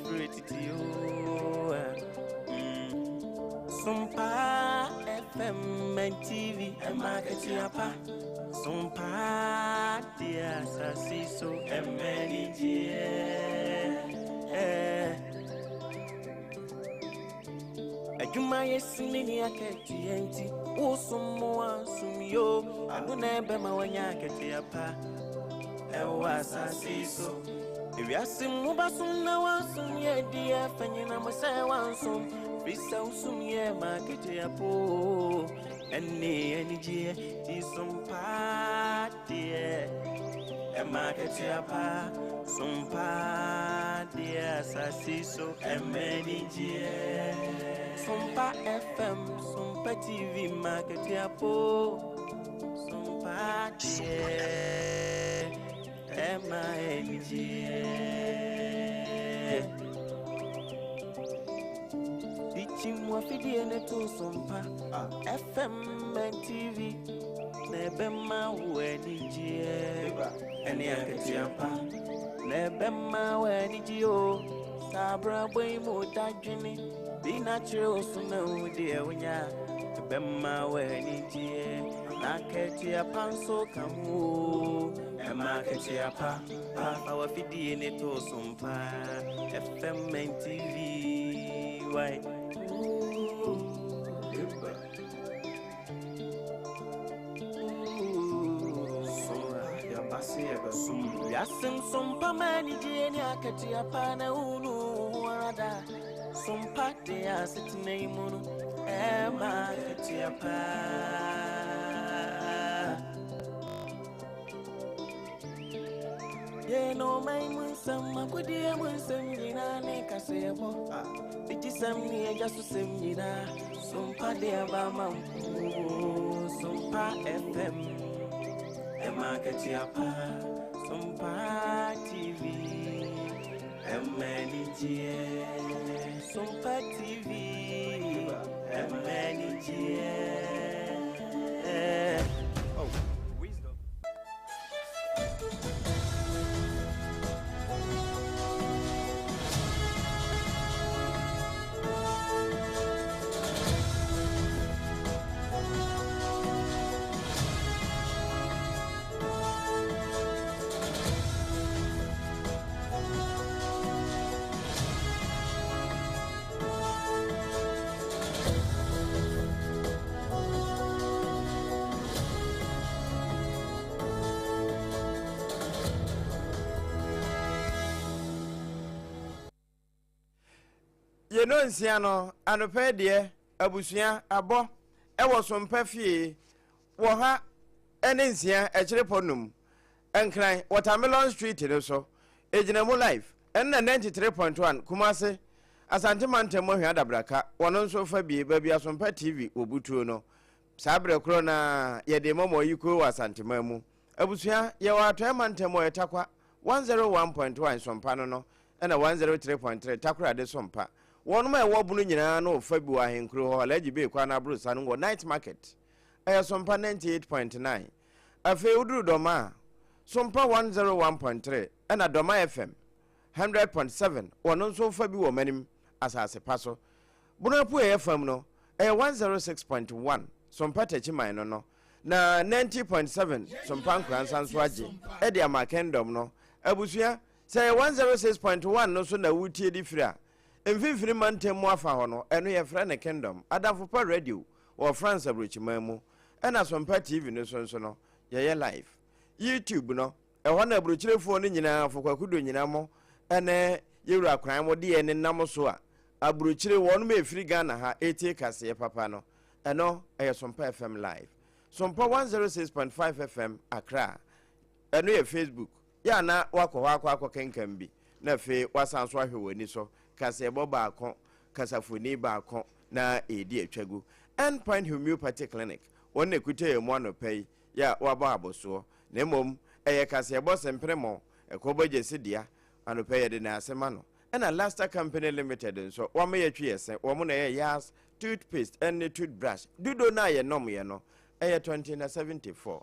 favorite to you. Sompa FM and TV and market yapa. Sompa dia sasi so many Ajuma yesimini aketi enti usumo sumyo aduna bema wanya aketi yapa ewa sasi so ewiasim basum na wansum ye dia fanyina masa wansum bisa usum ye maketi yapo eni je ti sompa die e maketi yapa sompa dia sasi so emeni je Sompa FM, Sompa TV, market yapo, Sompa MIG. Teaching what video to Sompa FM and TV, Nebema Wenigi, and Yakatiapa, Nebema Wenigio, Sabra Boymo Dajini. Be natural, so no, dear, when ya Bema, when it market your panso come, and market your pa, our fiddy in it to some pa, FM and TV. Why? Yasim some pamani, Jania, Katia Pana, Unu, Sompa dia sitting moon, Emma Katiapa. Ye no my moon, some good dear moon, some dinner, make us say, it is some near just to send dinner. Sompa dia Bama, Sompa FM, Emma Katiapa, Sompa TV, MNG. Sompa TV, MNG. Oh, wisdom. Ye no nsiano anope de abusua abo e wo Sompa fie wo ha ene nsia e kire ponum enkran Watermelon Street no so ejinamu life enna 93.1 Kumase Asante Mantemo hwa dabraka wono nso fa bie ba bia Sompa TV obutuo no sabre kro na ye de momo yiko wa Asante mamu abusua ye wa to Mantemo etakwa 101.1 Sompa no ena 103.3 takura de Sompa one my wobunu nyina no fa bi wa henkro ho alaji be kwa na brusa no night market Sompa 98.9 afi uduru doma Sompa 101.3 ena doma FM 100.7 wono nso fa bi wo manim asase paso bunu pu FM no 106.1 Sompa tachiman no na 90.7 Sompa nkransan so age e de ama kingdom no abusua say 106.1 no so na wutie di fira emfifiri mantemu afa ho no eno ye fra ne kingdom adafo pa radio or France abrochimamu ena Sompa TV no so no ye live YouTube no ho na abrochirefo no nyina afokwakudo nyina mo ene yewura kwan mo de ene nam so a abrochire won ma efiri Ghana ha etie kase papa no eno Sompa FM live Sompa 106.5 FM Accra eno ye Facebook ya na wakọ kenkan bi na fe wasanso ahwewani so kase boba akọ kasafoni ba akọ na edi atwagu Endpoint Homeopathy Clinic won ekute emu anopai ya waba aboso na mom kase bo sempremo ekoboje sedia anopai de na asema no na Lasta Company Limited nso wama yatwi yese womo na Yas toothpaste and toothbrush dudo na ye nom ye no 2074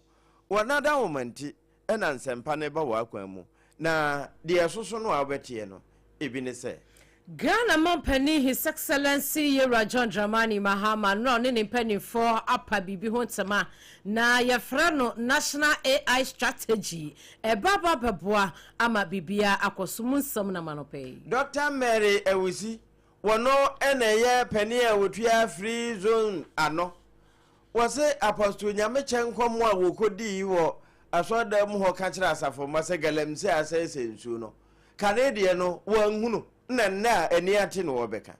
wanada womanti ena nsempa ne ba wa kwamu na de asoso no abetie no ebi ne se Ghana Mampani, His Excellency Rajon Dramani Mahama, no any penny for Apa Bibi Hontama, na Yafrano National AI Strategy, a Baba Babua, Ama Bibia, Akosumun Samna Manope. Dr. Mary Ewisi, wano ene penny with ya free zone ano. Was it Apostle Yamachan Komwa who could do you? I saw them who catch us for Masagalem say, I say, Suno. Canadian, one who. Na eniati no wobeka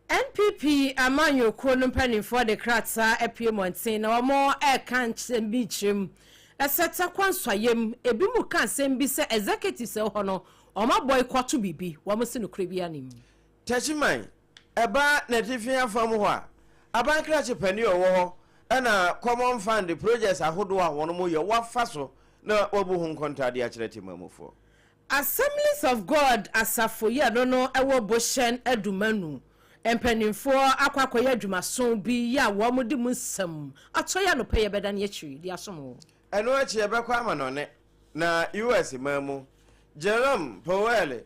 NPP amanyo kronum penny for the kratsa APPIAH na omo e kan chembichem eseta kwanswayem ebimu kan sembi se executive se hono oma boycott bibi wo se no krebia nim tachiman eba na tifia fam ho a aban krache penny owo ho na common fund projects ahodo a wono mo ye wafa so na wabu hu kontade a kire timamufo Assemblies of God asafoye no ewo boshen edumanu empenimfo akwakoye adwumason bi ya wo modi musam atoya no peye beda na yechiri di asomo eno achi ebekwa amanone na US mamu Jerome Powell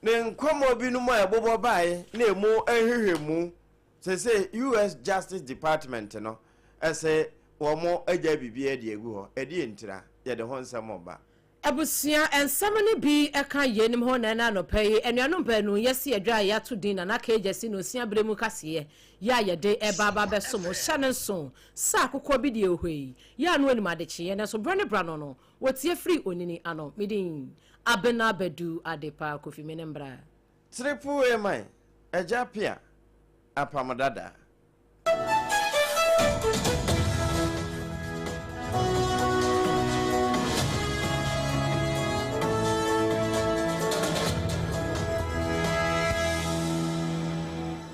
ne nkomo bi no mo ebobo bae na emu ehwehwemu se US Justice Department no ese wo mo agya bibia de egu ho edi entira ye de ho nsam oba Abusia and samani bi eka yenim ho na no pay enuanom banu yesi adwa ya to din na ka ejesi no sia bremu kase ya ye de baba besomo hyane so sa akokọ bi de ohwei ya no anim adeche ye na so brane brano no wotie free onini ano midin Abena Badu Adepa KWOFIE menembra triple emai AGYA Apam Dadaa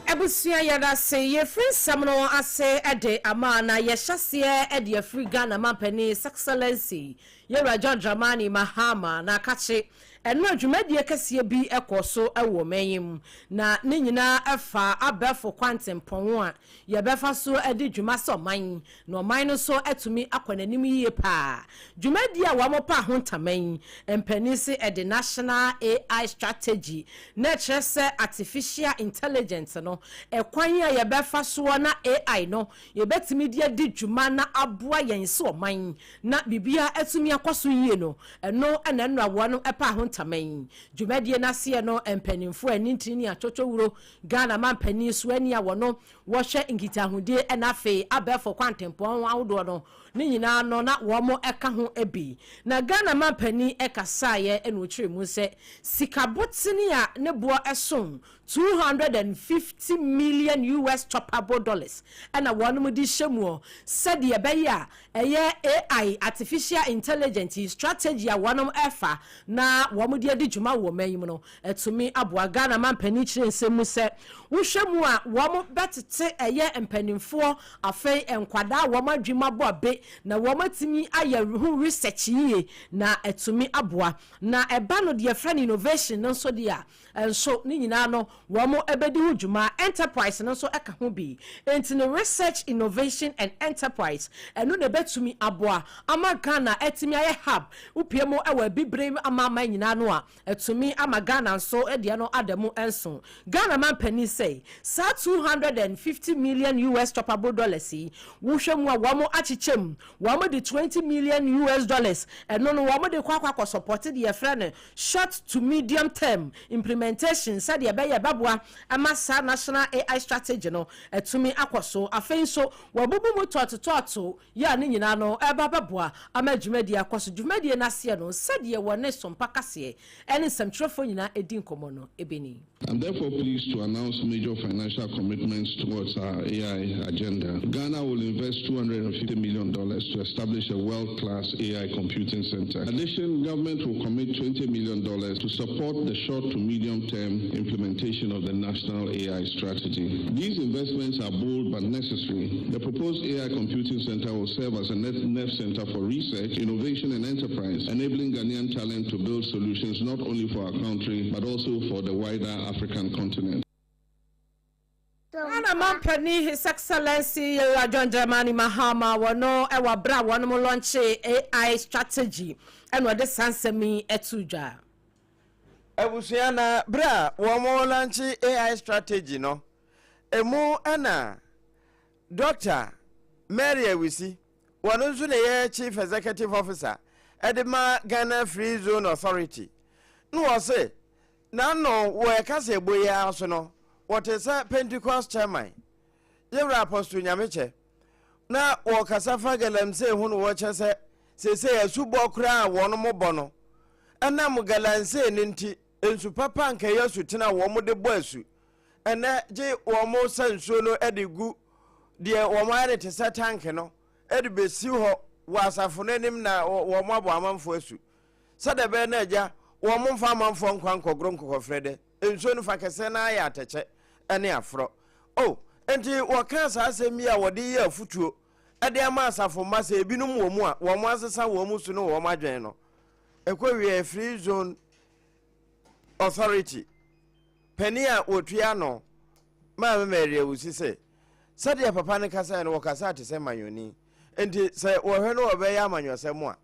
Abusia yada se ye free samno ase ede amana ye hyase ede free Ghana Mampani Excellency ye Rajon Dramani Mahama na kache eno adwumadie kase bi ekoso ewo manyim na ne nyina efa abefo kwantempon a ye befa so ede dwuma so man no man no so etumi akwaнаnim yie pa dwumadie a wamopa hontaman empani se ede national AI strategy na kyerese artificial intelligence no ekwan a ye befa so na AI no ye betimi die di dwuma na aboa yen so man na bibia etumi akoso yie no eno enenra wo no epa tamen dwumadie na se no empanimfo anintini atotowuro Ghana Mampani so ani a wono wo hwe ngitahudie enafe abefo kwantempon awodo no ne nyina no na wo mo eka ho ebi na Ghana Mampani ekasaye eno kyeremu se sikabotini a ne bo eson $250 million US choppable dollars and a one mudi shemu said ye beya eye AI artificial intelligence strategy a one efa na wamudi adi juma wo mayim no etumi aboa Ghana Mampani kyerɛ nsɛm se wo hwemu a wo betete eye empanimfo afei enkwada wo madwuma bo abe na wo matimi aye ho research yie na etumi aboa na eba no de friend innovation no so dia enso ni nyina no wo mo ebedi hujuma enterprise no so eka ho bi enti research innovation and enterprise eno de betumi aboa ama Ghana etimi aye hub upiemo ewa bibre ama nyina no a etumi ama Ghana so ede no adamu enso Ghana Mampani say sa $250 million US choppable dollars wo hwemu a wo mo achichem wo mo de $20 million US dollars eno no wo mo de kwakwa support the friend short to medium term implementation said ye be babua amasa national AI strategy no etumi akoso afenso wabubu mu tototo ya ne nyina no babua amadwumadi akoso dwumadi na se no said ye wone Sompa kase ene semtrefo nyina edi nkomo no ebeni. I'm therefore pleased to announce major financial commitments towards our AI agenda. Ghana will invest $250 million to establish a world-class AI computing center. In addition, government will commit $20 million to support the short to medium-term implementation of the national AI strategy. These investments are bold but necessary. The proposed AI computing center will serve as a net center for research, innovation, and enterprise, enabling Ghanaian talent to build solutions not only for our country but also for the wider African continent. Ghana Mampani His Excellency Rajon Dramani Mahama wono ewa bra wono mo launch AI strategy and what the sansemi etuja. Abusiana bra womo lanchi AI strategy no emu ana Dr. Mary Ewisi wanu nso ne Chief Executive Officer Edema Ghana Free Zone Authority no wose na no wo kase boya aso no what is a Pentecost chairman Yewra Apostle Nyameche na wo kasafa galamse hu no wo chese sese asubo kra wono mo bono ana mo galanse ninti ensu papa nka yesu tena wo mo de bo asu ene je wo mo sansuo no edigu de wo mo are te tank no edi besi ho wasafo nanim na wo mo abo amanfo asu sada be na agya wo mo mfa amanfo nkwa nkogro nkokofrede ensuo no fa kese na ya atache ene afro oh enti wo kan sa asemi a wo de ye afutuo ade ama asafo masa ebinum wo mu a wo mo asesa wo mu su no wo mo adwen no ekwawie Free Zone Authority Penia otua no ma Mary Ewusi se sadia papa ne kasa no wakasa te se mayoni enti se wo hwe no obeya amanyose mu a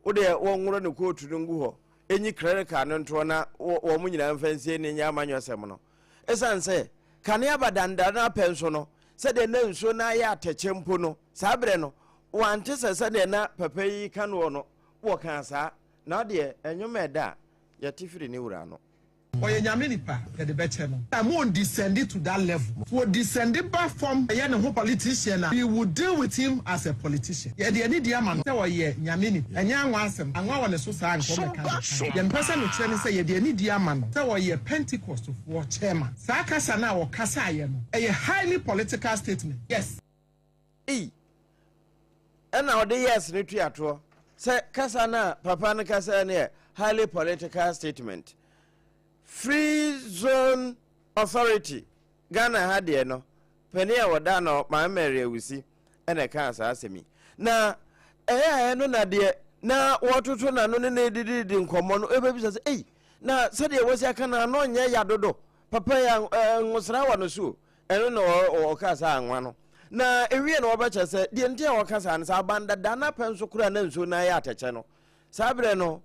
wo de wo nworo ne kotu no ngu ho enyi credit card no nto na wo mu nyina mfansie ne nya amanyose mu no esan se kane abadanda na penso no se de na nso na ya ateche mpo no sabre no wante se de na papa yi kanu no wo kan sa na de enyumeda ya tifiri ni wura no Oye nyaminipa ya de beche no. I'm on descending to that level. For descending back from a young politician, we will deal with him as a politician. Yeah, the any diamond. Say oye nyaminipa. And young wasem. And one is so sad. Young person who train say the any diamond. Say oye Pentecost for chairman. Saka sana or kasaya no. A highly political statement. Yes. And now the yes ni tuato. Say kasana papa na kasana highly political statement. Free Zone Authority Ghana had no Penia Wadano my Mary Ewusi ene kan sa asemi na no na de na wototo na no ne didi nkomo no ebebi say eh na sade wosi aka na no nya yadodo papa ya ngosra wa no so eno no o kasa anwa no na ewie na obacha say de ntia o kasa na sa banda dana penso kura na nso na ya atache no sabre no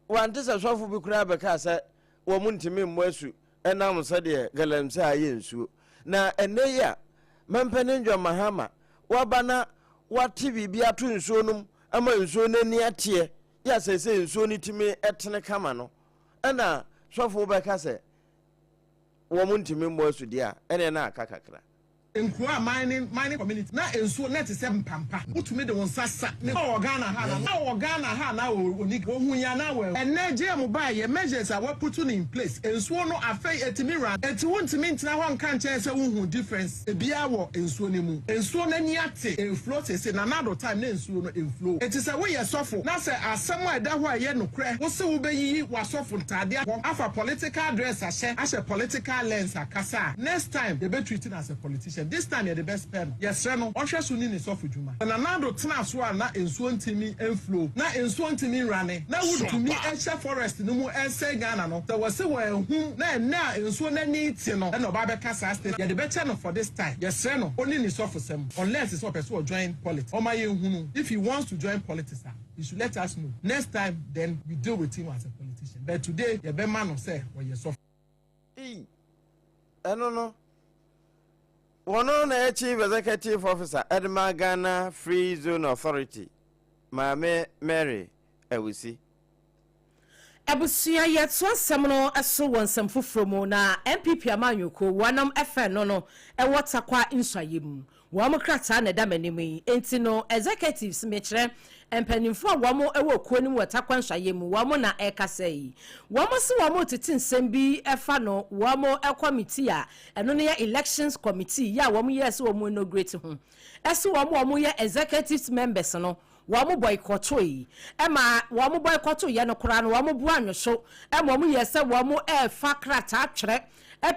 wante se sofo bi kura be ka say wo muntimi mwasu enam sade galamse aye nsuo na ene ya mampene njo mahama wabana wati bibia to nsuo num ama nsuo nani atie ya sese nsuo ni timi etene kama no ena sofo be ka se wo muntimi mwasu dia ene na akakakra Nkwa mining community na enso net se mpampa utumi de wonsasa ne Ghana ha na oni ohun ya na we energy mo ba ye measures are we put in place enso no afei etimi ran eti wontimi ntina ho nka nche se wohu difference ebia wo enso ne mu enso na ni ate inflow se na nado time na enso no inflow eti se we ye sofo na se asem a da ho a ye no kre wo se wo beyi wa sofo ntade afa political dress ahye political lens akasa next time they be treating as a politician. This time you're the best pen. Yes, no. Osha suni ni sofu juma. Na nado tena so na enso ntimi enflow. Na enso ntimi rane. Na wood to me Esha forest no mu ense Ghana no. So was say we hu na enso na ni ti no. Na oba kasa state. You're the better no for this time. Yes, no. Only ni sofu sem. Unless it's what person join politics. O ma ye hu. If he wants to join politics, you should let us know. Next time then we deal with him as a politician. But today you be man of say when you sofu. I don't know. One on a Chief Executive Officer Edema Ghana Free Zone Authority Mame Mary Ewusi Abusia yetso semno aso wonsam fofromo na APPIAH manyoko wanam FN no e watakwa inswayem wo mokrata na da manimi enti no executives mekire empanimfo wamo ewo kuonim watakwa inswayem wamo na ekasei wamo se wamo titi nsem bi efa no wamo committee a eno ne elections committee ya wamo yes wamo inaugurate ho ese wamo ye executives members no wamo boycott yi ema wamo boycott ye no kura no wamo bu anwoso ema wamo yese wamo fa krata atwere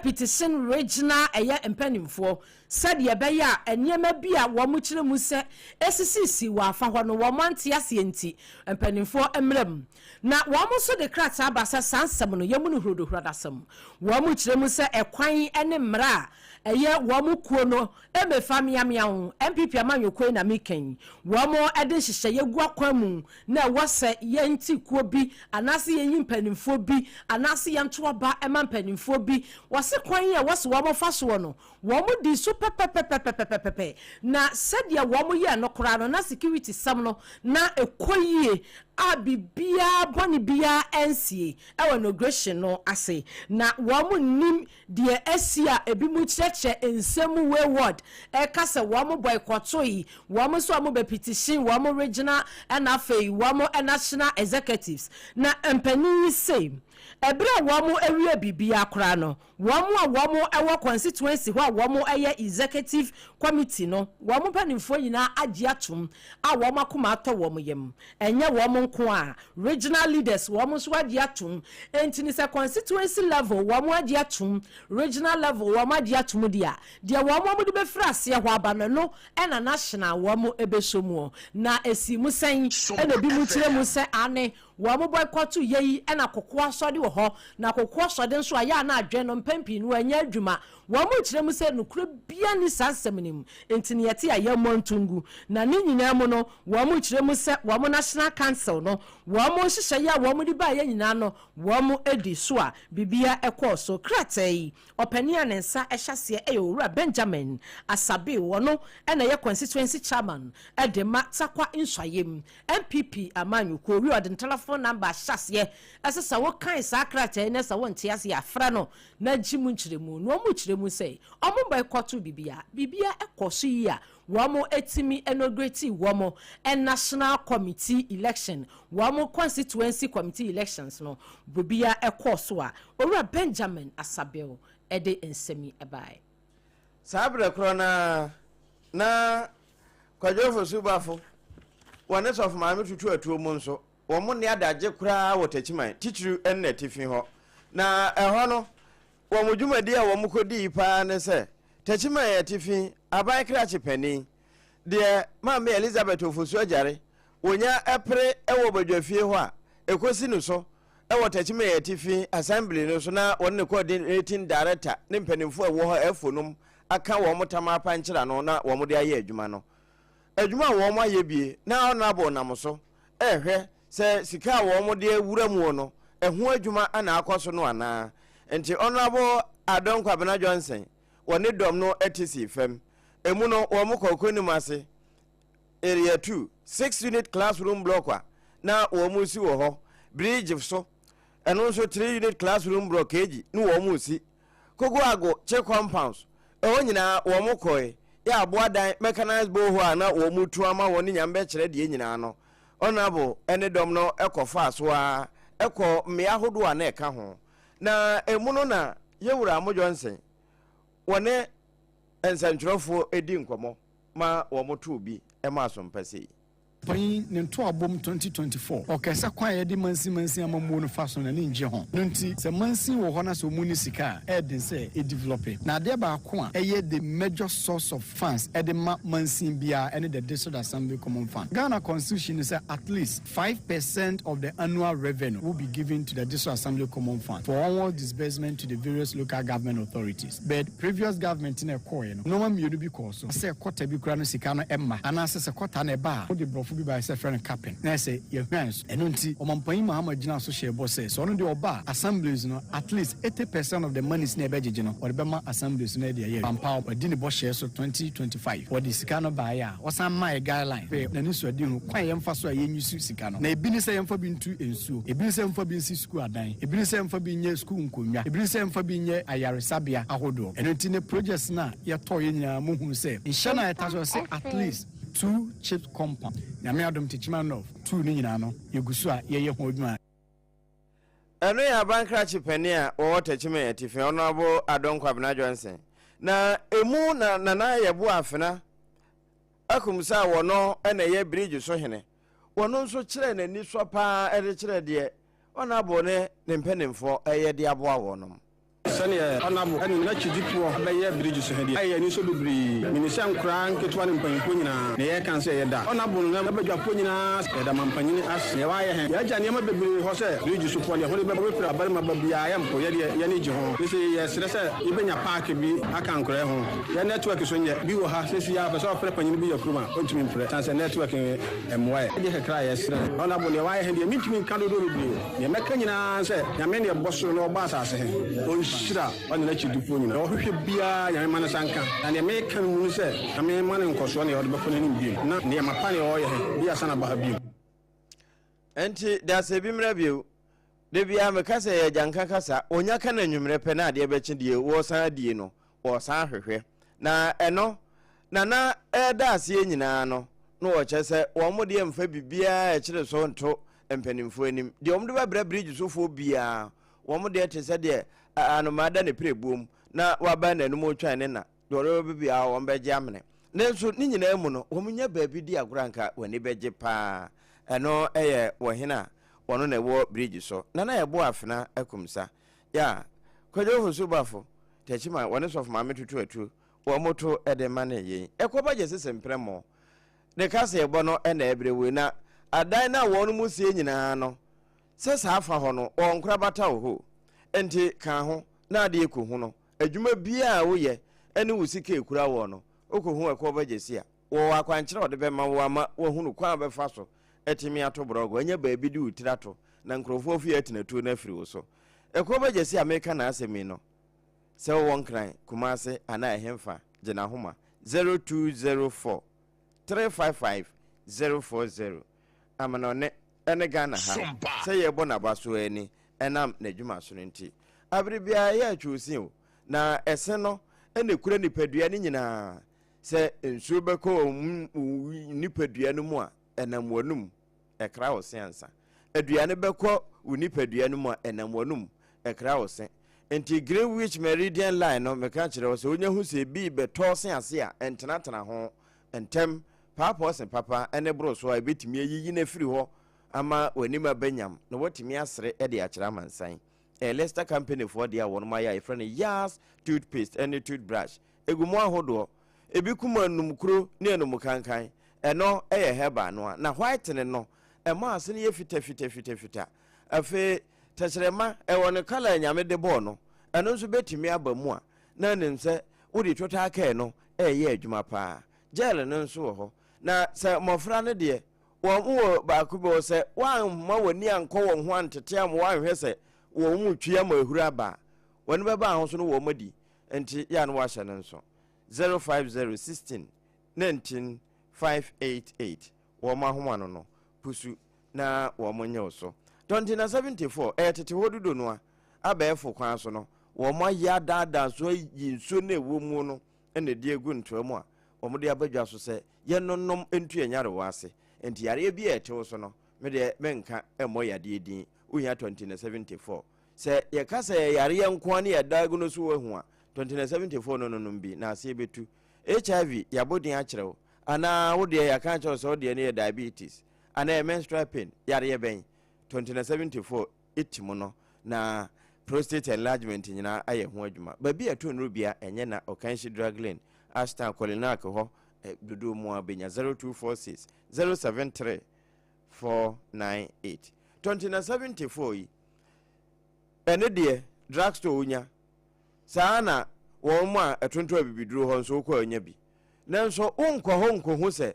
petition regional eye empanimfo said ye be ya enyema bia wamo kire mu se esisisi wa afa ho no wamo ante ase enti empanimfo emrem na wamo so de krata abasa sansam no yemu no hrodo hradasam wamo kire mu se ekwan ene mra eye wamo kuo no emefa miamia ho MPP amanyoko na meken wamo ede nhyehyɛ yegu akwamu na wose yenti kuo bi anase yenyi mpanimfo bi anase yento aba ema mpanimfo bi wose kwan ye wose wo mo fa so no wo mo di so pepepepepepepe na sadia wo mo ye no kora no na security sam no na ekoyie abibia boni bia ensie ewa inauguration no ase na wo mo nim de asia ebi mu cheche ensemu wayward e kase wo mo boycotto yi wo mo so mo be petition wo mo regional and afei wo mo national executives na empani say ebra wo mo ewie bibia kora no wo mo ewo constituency ho wo mo eye executive committee no wo mo panimfo nyina agye atom a wo makoma atɔ wo mo yem enye wo mo nko a regional leaders wo mo so agye atom entini se constituency level wo mo agye atom regional level wo mo agye atom dia wo mo de be frase ho aba no na national wo mo ebesomu na esi mu sen na bi mu kire mu se ane wo mo boycott yeyi na kokoa so de wo ho na kokoa so de nso aya na adwen no mpampi no anya adwuma wo mo kire mu se no kura bia ni sansem nim entini yete aya montungu na ni nyina mu no wo mo kire mu se wo mo national council no wo mo hyehyɛ ya wo mo di ba ya nyina no wo mo edi so a bibia ekoso kratai opania ne nsa ehyase owura Benjamin Asabe wo no na ye constituency chairman edema takwa nswayem MPP amanyuko wi ode telephone number hyase esesa wo kan sa kratai ne sa wo ntiase afra no na jimu nkyeremu no mo kyeremu sei omo boycott bibia ekoso yi a wamo etimi inaugurate wamo national committee election wamo constituency committee elections no bobia ekoso a owura Benjamin Asabel ede ensemi ebai sabre krona na kwadwofo subafo wane sof maame tutu atuo mu nso wo mo ne adagye kura wotachiman titru enne tifin ho na eho no wo mo dwumadi a wo mo kodi pa ne se tachiman ya tifin aban krachi pani de mama Elizabeth ofosu ajare wonya epre ewo badwafie ho a ekosi no so ewo tachiman ya tifin assembly no so na wonne coordinating director ne mpanimfo ewo ho efonum aka wo motama pa nkyira no na wo mo de aye adwuma no adwuma wo mo aye bie na honorable nam so ehwe se sika wo mo de wura mu no eho adwuma ana akoso no ana enti honorable Adonkwa Abena Johnson woni dom no etc fam emu no wo mo kokoni mase area 2 6 unit classroom block na wo mo si wo ho bridge so eno so 3 unit classroom block eji no wo mo si kogo ago che compounds o nyina wo mo koi ya aboadan mechanized boho na wo mo tu ama woni nyambe kire de nyina no honorable ene dom no ekofa so a eko mmea hodo a na eka ho na emu no na yewura Amo Johnson wone ensantwerofo edi nkomo ma wo moto bi e ma so mpase Pain nento abom 2024 okesa kwa ye di mansi amamu no faso na nje ho nti se mansi wo ho na so mu ni sika e den se e develop na de ba ko a eye the major source of funds e de mansi bia and the district assembly common fund. Ghana constitution say at least 5% of the annual revenue will be given to the district assembly common fund for all disbursement to the various local government authorities, but previous government in a coin no man you be cause so say kwota bi kura no sika no emma anase se kwota na ba wo bi by say friend captain na say ye hwans eno nti omampan Muhammad Jina so share boss say so no de oba assemblies no at least 80% of the money is na bejeje no or be ma assemblies na de ye pampa odi ne boss share so 2025 what the sika no ba ya osan my guideline pe na ni so adi hu kwan ye mfa so a ye nyusu sika no na ebi ni say ye mfa bi ntu ensuo ebi ni say mfa bi nsi school adan ebi ni say mfa bi nye school nkonwa ebi ni say mfa bi nye ayaresabia ahodo eno nti ne projects na ye to ye nyina mo hu say inshana ye taso say at least 2 chip compound na me adom teachman of 2 ni nyina no yegusu a ye ho adwuma eno ya bankra chipani a wo teachman ya tifi honorable Adonkwa Abena Johnson na emu na ye bo afena akumsa wono ena ye bridge so hene wono nso kire na ni so pa ere kire de honorable ne mpanimfo eye de aboa wono sɛneɛ ɔnabo ɛne n'akyidifoɔ bɛyɛ bridge so hɛdeɛ ɛyɛ ani so bebree menisɛ nkoraa nketewa ne mpanyimfoɔ nyinaa na yɛka sɛ yɛda ɔnabo no bɛbadwafoɔ nyinaa yɛda mampanyini ase yɛwayɛ hɛ yɛagya nneɛma bebree hɔ sɛ bridge so foɔ deɛ hode bɛfiri abarima ba biaa yɛmpo yɛdeɛ yɛne gye ho sɛ yɛserɛ sɛ yɛbɛnya paake bi aka nkorɛ ho yɛ network so nyɛ bi wɔ ha sɛsi yɛ apɛ sɛ ɔfrɛ panyini bi yɛ kurom a ɔntumi mfrɛ san sɛ network ɛmmoa ɛ ɛdeɛ kakra yɛserɛ ɔnabo deɛ wayɛ hɛ deɛ mentumi nka dodo bebree deɛ mɛka nyinaa sɛ nyame ne ɛbɔ soro na ɔbɔ asase he ɔnhyira ɔne n'akyidifoɔ nyinaa ɔhwehwɛ biaa nyame ma no sanka na deɛ meka no mu no sɛ nyame ma ne nkɔsoɔ ne ɔde bɛkɔ n'anim bio na nneɛma pa ne ɔyɛ he bi asa na ba ha bio enti da sɛ bi mmra bio de bia meka sɛ yɛ gyanka kasa onya ka na nwummerɛ pɛ na adeɛ bɛkye die wɔsan adie no wɔsan hwehwɛ na ɛno nana ɛda aseɛ nyinaa no na wɔkyɛ sɛ wɔn mo deɛ mfa bibiaa ɛkyerɛ so nto mpanimfoɔ anim deɛ wɔn de bɛbrɛ bridge sofoɔ biaa wɔn mo deɛ te sɛ deɛ anomada ne pere buom na waba n'anum otwan ne na deɛ ɔrɛ bibiaa wɔn bɛgye amene nanso ne nyinaa mu no wɔn nya baabi di agoranka wɔn bɛgye paa ɛno ɛyɛ wɔhena wɔno na ɛwɔ bridge so nana yɛbɔ afena akumsa ya kwadwo ho so bafo tɛkyima wɔne sɔfo maame tutu atu wɔn moto ɛde ma ne yɛn ɛkɔba gye sese mprɛmɔ ne kasa yɛbɔ no ɛna ɛbrɛ wei na adan na wɔn mu sie nyinaa no sɛ saa afa hɔ no wɔn kora bata wɔ hɔ enti ka ho na adeɛ kɔ ho no adwuma biara woyɛ ɛne wo sika ekura wɔ no okɔ ho ɛkɔba gye si a wɔ akwankyerɛ ɔde bɛma wo ama wɔhunu kwan bɛfa so ɛtimi ato brɔgo ɛnyɛ baabi di utira to na nkrɔfoɔ fi atenatu na afiri wo so ɛkɔba gye si America na asɛmi no sɛ wɔn kran Kumase ana ɛhemfa gyina homa 0204 355 040 amanone ene Ghana ha sɛ yɛbɔ nabaso ani ɛnam n'adwuma so nti abere bia yɛ atwusi o na ɛse no ene kura nipadua ne nyinaa sɛ nsuo bɛkɔ nipadua no mu a ɛnam wanum ɛkra wo se ansa aduane bɛkɔ wo nipadua no mu a ɛnam wanum ɛkra wo se enti Greenwich Meridian line no meka kyerɛ wo sɛ onya hu sɛ bi bɛtɔ se ase a ɛntenatena ho ɛntɛm papa se papa ene bro so a betimi ayiyi na firi hɔ ama wanima banyam na watimi asre de akyerɛ mansan Leicester company for dia won ma ya friend Yas toothpaste and toothbrush egumo ahodo ebi kuma num kuro ne enum kankan eno eye heba no na white ne no ema ase ne ye fita afi teserema ewo ne kala nyame de bo no eno nso betimi aba mu a na nim se wodi total care no eye adwuma pa gel no nso wo ho na se mofra ne de wo baako bo se wan ma wani ankɔ wo ho antete am wan hwɛ se wo mu twia ma ehura ba wani bɛba ho so no wo madi enti ya no wahyɛ ne nso 05016 19588 wo ma ho ano no pusu na wo monye so 2074 tete hodudo no a abɛɛfo kwan so no wo ma ya dada so yinso na ewo mu no ene de egu ntoa mu a wo mo de abadwa so sɛ ye nonnom entu enyare wase enti yare bi etewo so no me de menka emo yade din uhia 2074 se ye kasa yare nko ne yadagu no so wahu a 2074 no bi na ase betu HIV yabodin a kyerɛw ana wo de ya kan kyerɛw so de ne diabetes ana menstrual pain yare ben 2074 etimo no na prostate enlargement nyina aye ho adwuma ba bi eto no bia enye na okanshi drug lane Ashton Kolinak ho dudu mu abenya 0246 073 498 2074 yi ene de drugstore unya sana wo mu a etonto abibiduro ho nso ko anya bi nanso unkɔ ho se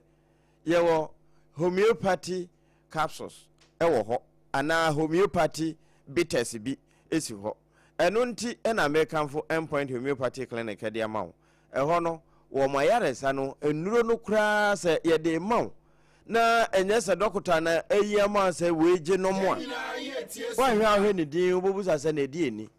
ye wo homeopathy capsules ewo ho ana homeopathy bitters bi esi ho eno nti na American for endpoint homeopathy clinic de amawo eho no wo mo yaresa no enuro no kura se ye de mawo na enye se dokota na eyama se weje no mo a wa hwe ahwe ne din obobusa se na di eni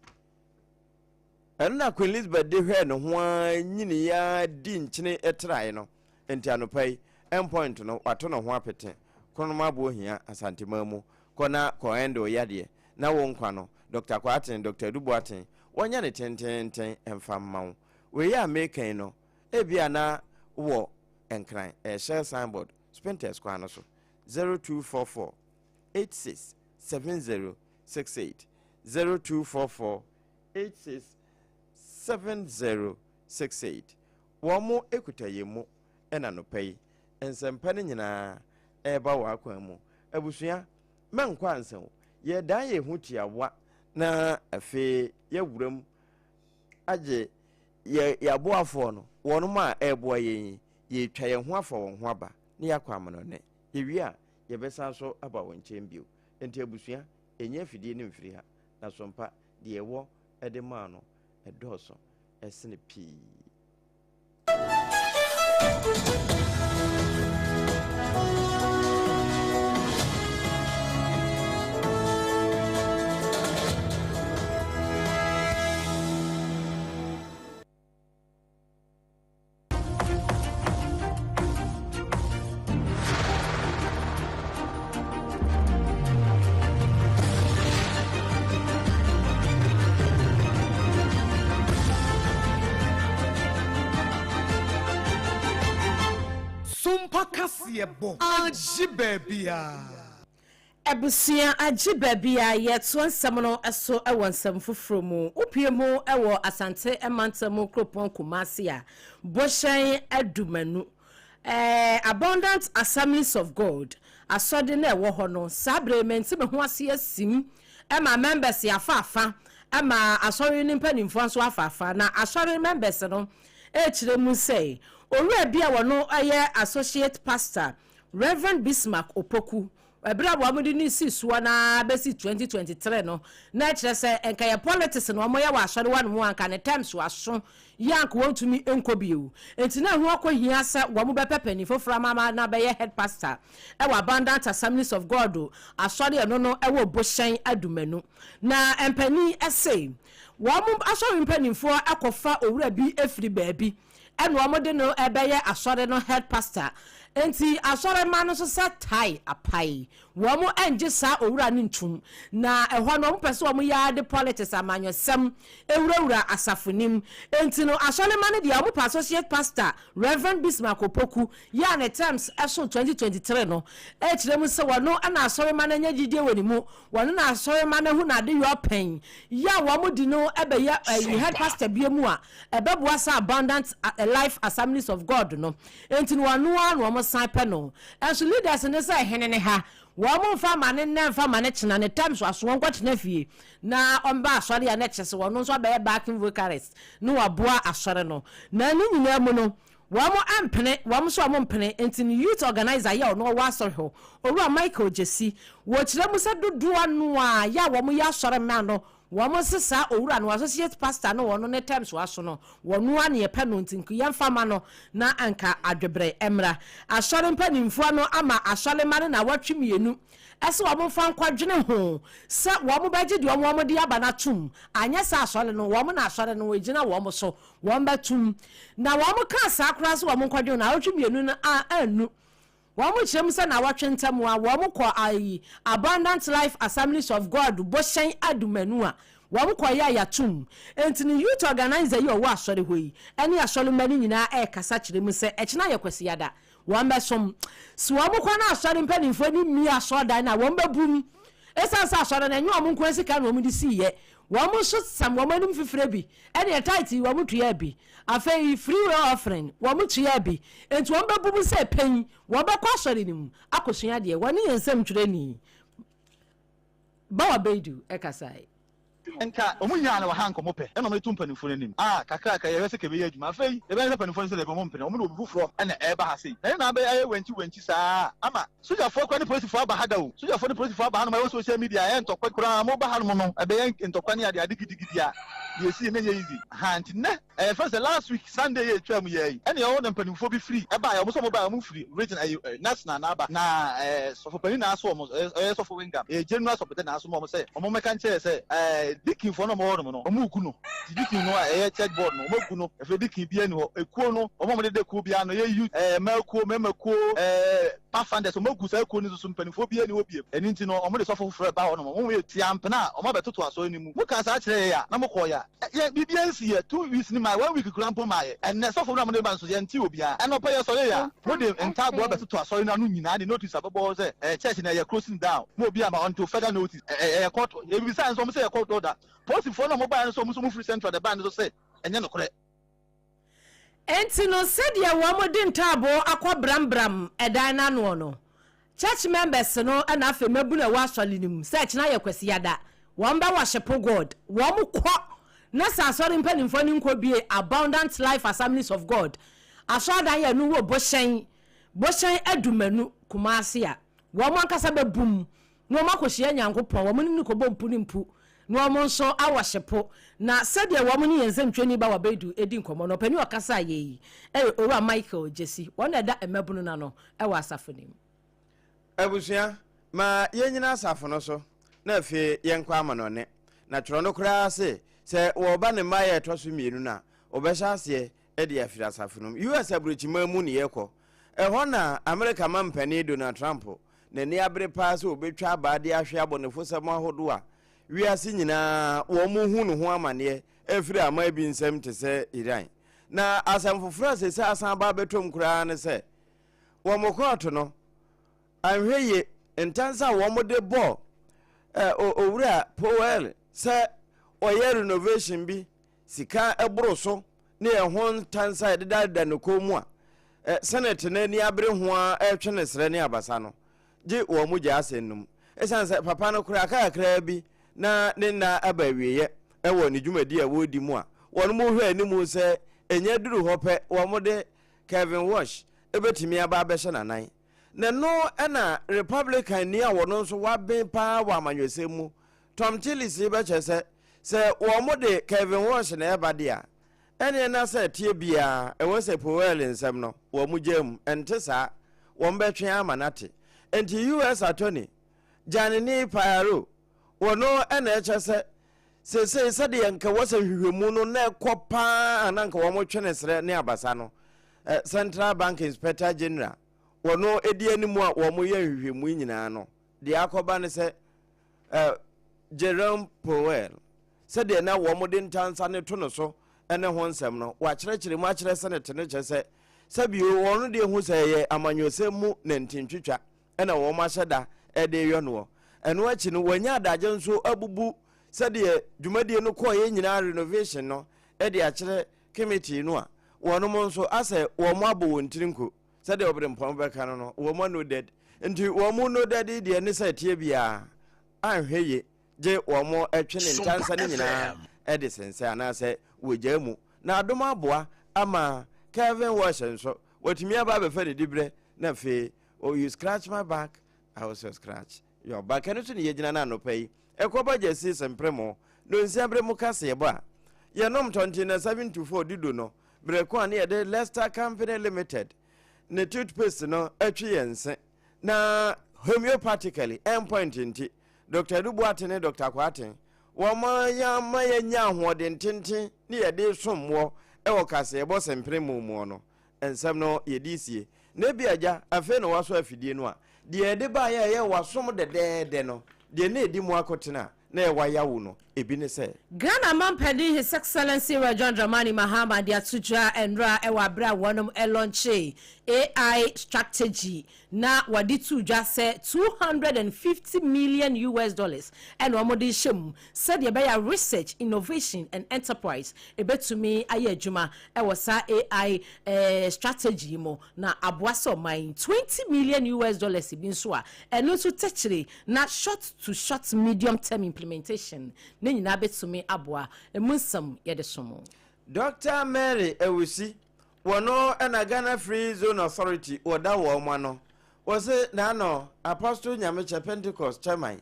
eno na Queen Elizabeth de hwe no ho anyini ya di nkyene etrai no enti anopai endpoint no wato no ho apete kono mabo hia asantemamu kona ko endo yade na wo nkwa no Dr. Kwatin Dr. Dubuatin wonya ne tenten emfa mawo we ya American no ebia na wo enkran share signboard Spenters kwa no so 0244 867068 0244 7068 wɔn ekuta yɛn mu ɛna no pɛyi nsɛmpa ne nyinaa ɛba wɔ akwan mu abusua mɛnkɔ ansɛm yɛdan yɛn ho tiawa na afei yɛwuram agye yɛaboafoɔ no wɔn mu a ɛɛboa yɛn yɛtwa yɛn ho afa wɔn ho aba ne yɛakɔ amanɔne yɛwie a yɛbɛsan so aba wɔn nkyɛn bio nti abusua ɛnyɛ afidie ne mfiri ha na Sompa deɛ ɛwɔ ɛde maa no ɛdɔɔso ɛsene pii. Sompa kasiebo ajibebia Ebusia ajibebia yeto nsɛm no ɛso ɛwɔ nsɛm foforo mu opie mu ɛwɔ asante ɛmantamu kropon Kumasi a bohyɛn adumanu Abundant Assemblies of God asɔde na ɛwɔ hɔ no sabre menti me ho ase asim ɛma members yafafa ɛma asɔre ne mpanimfo nso afafa na asɔre members no ɛkyerɛ mu sɛ owura bia wɔno ɛyɛ associate pastor Reverend Bismarck Opoku ebra bo amudi ni si suwa na besi 2023 no na kyerɛ sɛ enka ya politics no ɔmo yɛ wɔ asɔre wa no mu anka ne times waso yank wontumi enkobio enti na ho akɔhia sɛ wɔmo bɛpɛpɛni foforo mama na bɛyɛ head pastor ɛwɔ Abundant Assemblies of God asɔre no no ɛwɔ bohyɛn adumanu na empani ɛsɛ wɔmo asɔre mpanimfo akɔfa owura bi efiri baabi ɛno wɔmo de no ɛbɛyɛ asɔre no head pastor enti asɔre ma no so sɛ tai apai wɔmo ɛngye saa owura ne ntum na ɛhɔ no wɔmo pɛ sɛ wɔmo yɛ de politics amanyɔsɛm ewurawura asafonim enti no asɔre ma no deɛ wɔmo pa associate pastor Reverend Bismarck Opoku ya ne terms ɛso 2023 no ɛkyerɛ mu sɛ wɔno ɛna asɔre ma no nyɛ gyidie wɔ ne mu wɔno na asɔre ma no hu na de yɔ pɛn ya wɔmo di no ɛbɛyɛ head pastor bia mu a ɛbɛboa sa Abundant Life Assemblies of God no enti no wɔno a wɔmo san pɛ no ɛnso leaders ne sɛ hene ne ha wɔmo fa ma ne nfa ma ne kyena ne times waso wɔn kwatena fie na ɔmba asɔre a ne kyese wɔno nso abɛyɛ backing vocalist no waboa asɔre no na ne nyina mu no wɔmo ampene wɔmo so wɔmo mpene enti youth organizer yɛ ɔno wɔ asɔre ho owura Michael Jesi wɔkyerɛ mu sɛ dodoa no a ya wɔmo yɛ asɔre ma no wɔmo sesa owura no associate pastor no wɔno ne times waso no wɔno a ne yɛpɛ no ntinku yɛmfa ma no na anka adwebre emra asɔre mpanimfo no ama asɔre ma no na wɔtwe mienu ɛsɛ wɔmo fa nkwadwene ho sɛ wɔmo bɛgye de wɔmo de aba na tum anyɛ sɛ asɔre no wɔmo na asɔre no wɔgyina wɔmo so wɔmo bɛtum na wɔmo ka saa kora so wɔmo nkwadwene na wɔtwe mienu no anu wɔmo kyerɛm sɛ na wɔtwe ntam a wɔmo kɔ Abundant Life Assemblies of God bohyɛn adumanu a wɔmo kɔ yɛ yatum enti ne youth organizer yi ɔwɔ asɔre hɔ yi ɛne asɔre mani nyinaa ɛkasa kyerɛ mu sɛ ɛkyena yɛ kwasi yada wɔn bɛsom si wɔmo kɔ na asɔre mpanimfo ni mi asɔdan na wɔn bɛbum ɛsan sɛ asɔre na nyɛ wɔmo nko sika na wɔmo de si yɛ wɔmo so sam wɔmo anim fifire bi ɛne title wɔmo tuya bi afei free will offering wɔmo tuya bi enti wɔn bɛbum sɛ pɛn wɔn bɛkɔ asɔre nim akosua deɛ wɔne yɛn nsɛm twerɛ ni bawa beidu ɛkasai nka omunya na wahanko mope eno me tumpa ni fune nim kakra ka yɛwɛ sɛ kebe yɛ adwuma afei yɛbɛ sɛ panifo sɛ lebo mompene ɔmo na obi fufuro ɛna ɛba ha sei na ba ayɛ wanti saa ama sojafo kwa ne police aba ha da o sojafo ne police aba ha no ma wɔ social media ɛ ntɔkwa kura mo ba ha no no ɛbɛyɛ ntɔkwa ne ade gidigidi a yesi ne nyɛ easy ha ntinɛ first last week Sunday yɛ twam yɛ ɛna yɛwɔ na panifo bi free ɛba yɛ ɔmo so mo ba ɔmo free region national na aba na sɔfo pani na aso ɔmo sɔfo wingam general sɔfo na aso mo sɛ ɔmo meka nkyɛ sɛ dikin for no more no omu ku no dikin no e check board no omu ku no e fe dikin bia ni ho ekuo no omo de ku bia no ye youth memakuo pafanders omu ku sa ekuo ni so mpanifo bia ni obie eni nti no omo de sofo frɛ ba ho no omo ye tiampena omo betoto aso ni mu mu ka sa kyerɛ ya na mo kɔ ya bibia nsi ye 2 weeks ni my 1 week kurampo my enne sofo na mo de ban so ye nti obia eno pa ye so ye ya mo de entabo betoto aso ni anu nyina de notice ababo say church na ye closing down mo bia ma until further notice court e bi say so mo say court order Post for no mobile so musu free central the band so say enye no kore enti no sadia wo modin tabo akwa brambram edan na no church members no na afa mabu na wasole nim search na yakwasi yada won ba worship God wo mo kɔ na sa sorry mpanimfo ni nko bie Abundant Life Assemblies of God asoda ya nu wo boshen adumanu kumase a wo mo ankasa babum no makohia nyankopɔn wo mo ni ko bompu ni mpu no mo nso awahyepo na sadia wo mo ni yenzemtweni ba wabedu edi nkomo no pani okasa yeyi owura Michael Jesse won na da emabunu na no wa asafo nim abusua ma yenyina asafo no so na afi yenkwa amanone na tro no kura se wo ba ne maye toso mienu na obehya ase e de afira asafo no US abruchima mu ne yekɔ ɛhɔ na America mampani Donald Trump na ni abre pa se obetwa abade ahwe abonefo sɛm ahodo a wiase nyina wo mu hu no ho amane efiri ama bi nsɛm te sɛ Iran na asɛm foforo se asan ba betom kura ne sɛ wo mokɔto no anhweye entansa wo mo de bɔ owura Powell sɛ oyɛ renovation bi sika eboro so ne ɛho tansa de da no komu a Senate na ni abre ho a ɛtwe ne sere ne abasa no je wo mu gya asennum esan sɛ papa no kura kakra bi na ne na abawiye ɛwɔ ne dwumadi a wodi mu a wɔn mo hwɛ animu sɛ enye duru hɔ pɛ wo mo de Kevin Walsh ebetimi aba abɛhyɛ nanan na no ɛna Republican ni a wɔno nso waben pa wa amanwese mu Tom Tillis bɛkyɛ sɛ wo mo de Kevin Walsh na ɛba de a ɛne na sɛ tie bia ɛwɔ sɛ Powell nsɛm no wo mu gyam ɛnte saa wɔn bɛtwe amanate enti US attorney Janini Payaro wono ɛna ɛkyɛ sɛ de yanka wasa hwehwemu no na ɛkɔ pa ananka wo mo twene sere ne abasa no Central Bank Inspector General wono edi animu a wo mo yɛ hwehwemu nyinaa no de akɔba ne sɛ Jerome Powell sɛ de na wo mo de ntansa ne to no so ɛne ho nsɛm no wa kyerɛkyerɛ mu akyerɛ Senate ne kyerɛ sɛ bio wono de hu sɛ yɛ amanyɔsɛm mu na ntintwitwa ɛna wo mo ahyɛ da ɛde yɔ no ɛno akyi no wanya adagye nso abubu sɛ de dwumadie no kɔ yɛ nyinaa renovation no ɛde akyerɛ committee no a wono mo nso asɛ wo mo abo won tirinko sɛ de obre mpɔn bɛka no wo mo no dead nti wo mo no dead de ne sɛ tie bia anhweye je wo mo ɛtwe ne ntansa ne nyinaa ɛde sense anasɛ wogya mu na adom aboa ama Kevin Walsh nso watumi aba bɛfa de dibre na fe you scratch my back I also scratch your back and to ne yegyina na no pay ekoba jesi sempremo no nsiabre mu kase ebo a ye nom 724 dido no breko ane ye de Leicester Company Limited ne toothpaste no atwi yense na homeopathically endpoint nti Dr. Dubuate ne Dr. Kwaten wo ma ya nya hoden tenten ne ye de somwo e wo kase ebo sempremo mu no ensem no ye disie na biaja afa no waso afidie no a de de ba ye wasom de no de na edi mu akotena na e waya wo no ebi ne se Ghana Mampedi His Excellency John Dramani Mahama de atuja enra e wa bra wonom launch AI strategy na wadi tuja se $250 million and wamodi shem said ye be research innovation and enterprise ebetumi aye adwuma e wasa AI strategy mo na aboaso man $20 million bi nso a eno to techere na short to short medium term implementation ne nyina betumi aboa emunsam ye de somo Dr. Mary Ewusi wono ena Ghana Free Zone Authority oda wo ma no was na no Apostle Nyameche Pentecost chairman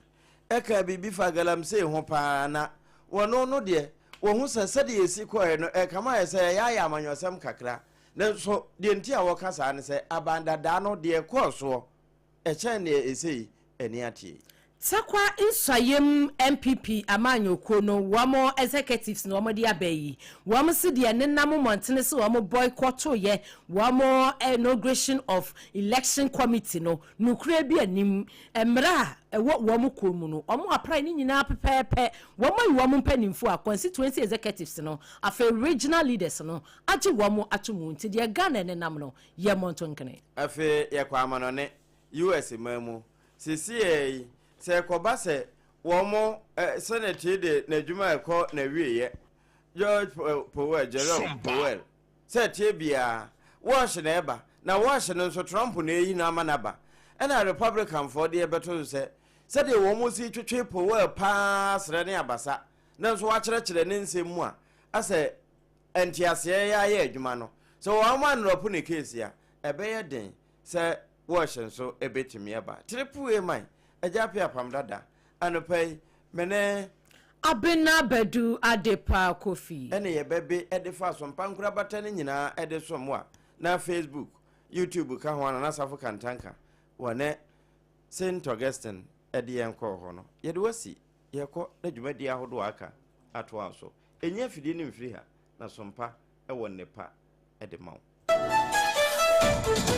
eka bibi fa galamse ho pa na wono no de wo hu sese de yesi koe no kama ye se ya amanyosem kakra na so de nti a wo kasa ne se Apam Dadaa no de koso chen ne esei eni atie Takwa insayem MPP amanyoko no wamo executives no wamo di abayi wamo si di enenam montene se wamo boycott ye wamo inauguration of election committee no nukure bi anim emra wamo komu no wamo apply ni nyina pepepe wamo mpanimfo a constituency executives no afa regional leaders no agi wamo atumu nti di Ghana enenam no ye monto nkene afa ye kwa amanone US mamu sisi se koba se wo mo senate de na dwuma ekọ na wieye George Powell Jerome Powell said Tibia wash neighbor now wash and so Trump ne na manaba and a Republican for the better said they almost see to trip Powell pass Rene Abasa now watch the Nancy Moa I say Antiasia ya Jumano so I want to put a case here a bear day say wash and so a bit to me about triple mine a APPIAH Apam Dadaa and pay mene Abena Badu Adepa KWOFIE ene ye bebe e de fa so mpankura batane nyina e de so mo na Facebook YouTube ka ho na safo kantanka wone Saint Augustine e de enko ho no ye de wasi ye ko na dwumadi ahodo aka ato aso enya fidie ni mfiri ha na sompa e wonne pa e de mawo